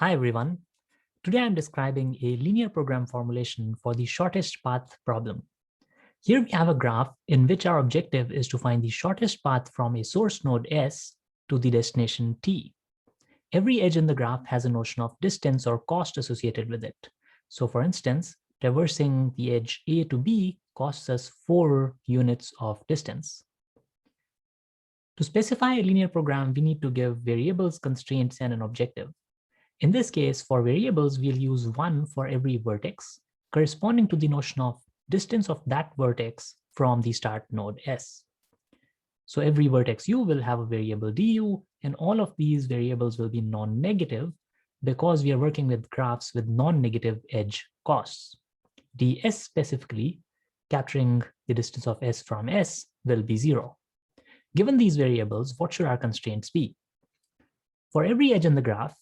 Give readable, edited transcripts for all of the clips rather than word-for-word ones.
Hi everyone. Today I'm describing a linear program formulation for the shortest path problem. Here we have a graph in which our objective is to find the shortest path from a source node S to the destination T. Every edge in the graph has a notion of distance or cost associated with it. So for instance, traversing the edge A to B costs us 4 units of distance. To specify a linear program, we need to give variables, constraints, and an objective. In this case, for variables, we'll use 1 for every vertex, corresponding to the notion of distance of that vertex from the start node S. So every vertex U will have a variable du, and all of these variables will be non-negative because we are working with graphs with non-negative edge costs. ds specifically, capturing the distance of S from S, will be 0. Given these variables, what should our constraints be? For every edge in the graph,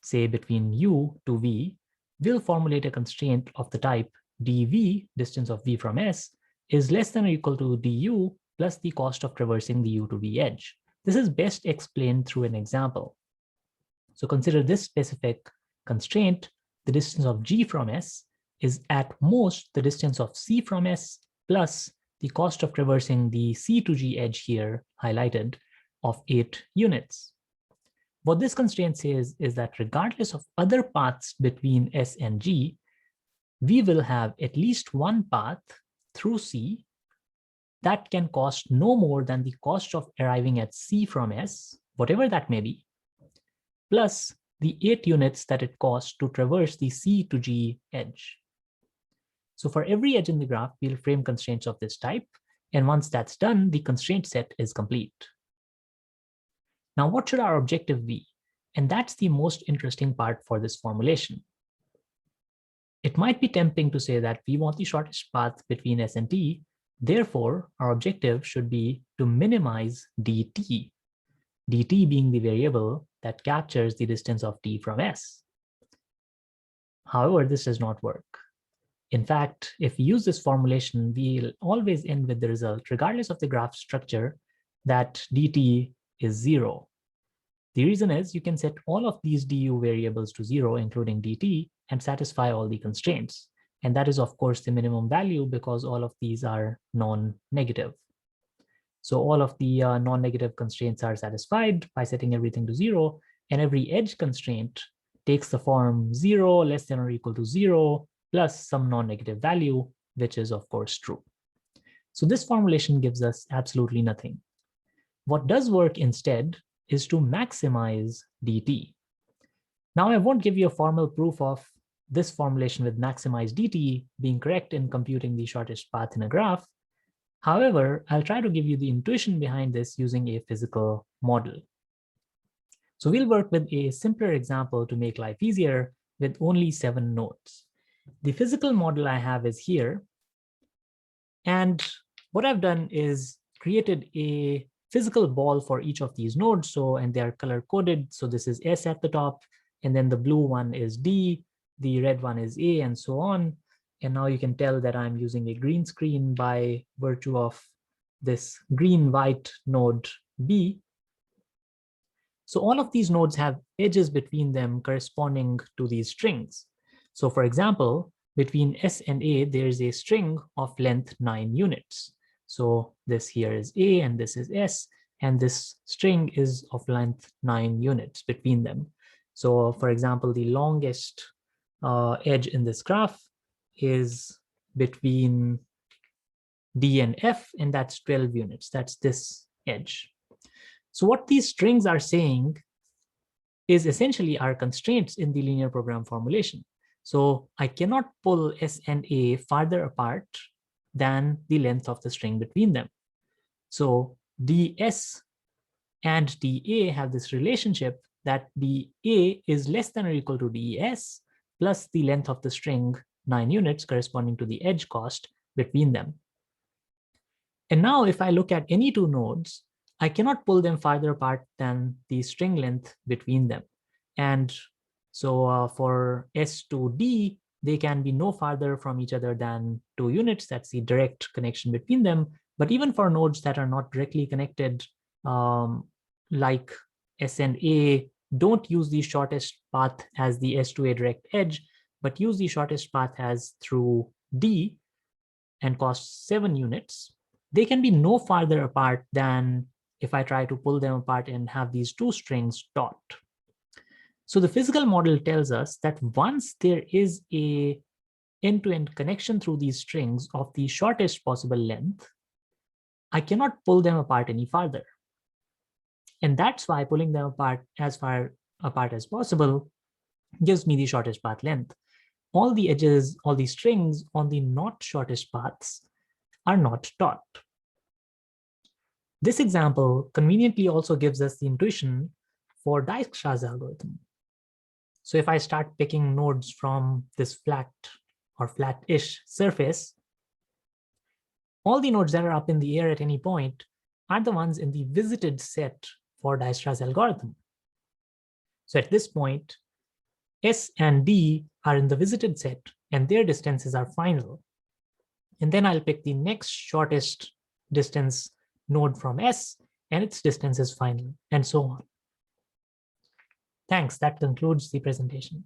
say between U to V, we'll formulate a constraint of the type dV, distance of V from S, is less than or equal to du plus the cost of traversing the U to V edge. This is best explained through an example. So consider this specific constraint. The distance of G from S is at most the distance of C from S plus the cost of traversing the C to G edge here highlighted of 8 units. What this constraint says is that regardless of other paths between S and G, we will have at least one path through C that can cost no more than the cost of arriving at C from S, whatever that may be, plus the 8 units that it costs to traverse the C to G edge. So for every edge in the graph, we'll frame constraints of this type. And once that's done, the constraint set is complete. Now, what should our objective be? And that's the most interesting part for this formulation. It might be tempting to say that we want the shortest path between S and T. Therefore, our objective should be to minimize dt, dt being the variable that captures the distance of T from S. However, this does not work. In fact, if we use this formulation, we'll always end with the result, regardless of the graph structure, that dt is 0. The reason is you can set all of these du variables to 0, including dt, and satisfy all the constraints. And that is, of course, the minimum value because all of these are non-negative. So all of the non-negative constraints are satisfied by setting everything to 0, and every edge constraint takes the form 0 less than or equal to 0 plus some non-negative value, which is, of course, true. So this formulation gives us absolutely nothing. What does work instead is to maximize dt. Now, I won't give you a formal proof of this formulation with maximize dt being correct in computing the shortest path in a graph. However, I'll try to give you the intuition behind this using a physical model. So we'll work with a simpler example to make life easier with only 7 nodes. The physical model I have is here. And what I've done is created a physical ball for each of these nodes. So, and they are color coded. So this is S at the top, and then the blue one is D, the red one is A, and so on. And now you can tell that I'm using a green screen by virtue of this green-white node B. So all of these nodes have edges between them corresponding to these strings. So for example, between S and A, there's a string of length 9 units. So this here is A and this is S, and this string is of length 9 units between them. So for example, the longest edge in this graph is between D and F, and that's 12 units. That's this edge. So what these strings are saying is essentially our constraints in the linear program formulation. So I cannot pull S and A farther apart than the length of the string between them. So ds and dA have this relationship that dA is less than or equal to des plus the length of the string 9 units corresponding to the edge cost between them. And now if I look at any 2 nodes, I cannot pull them farther apart than the string length between them. And so for S to D, they can be no farther from each other than 2 units. That's the direct connection between them. But even for nodes that are not directly connected, like S and A don't use the shortest path as the S2A direct edge, but use the shortest path as through D and cost 7 units, they can be no farther apart than if I try to pull them apart and have these two strings dot. So the physical model tells us that once there is a end-to-end connection through these strings of the shortest possible length, I cannot pull them apart any farther. And that's why pulling them apart as far apart as possible gives me the shortest path length. All the edges, all the strings on the not shortest paths are not dot. This example conveniently also gives us the intuition for Dijkstra's algorithm. So if I start picking nodes from this flat or flat-ish surface, all the nodes that are up in the air at any point are the ones in the visited set for Dijkstra's algorithm. So at this point, S and D are in the visited set and their distances are final. And then I'll pick the next shortest distance node from S and its distance is final, and so on. Thanks, that concludes the presentation.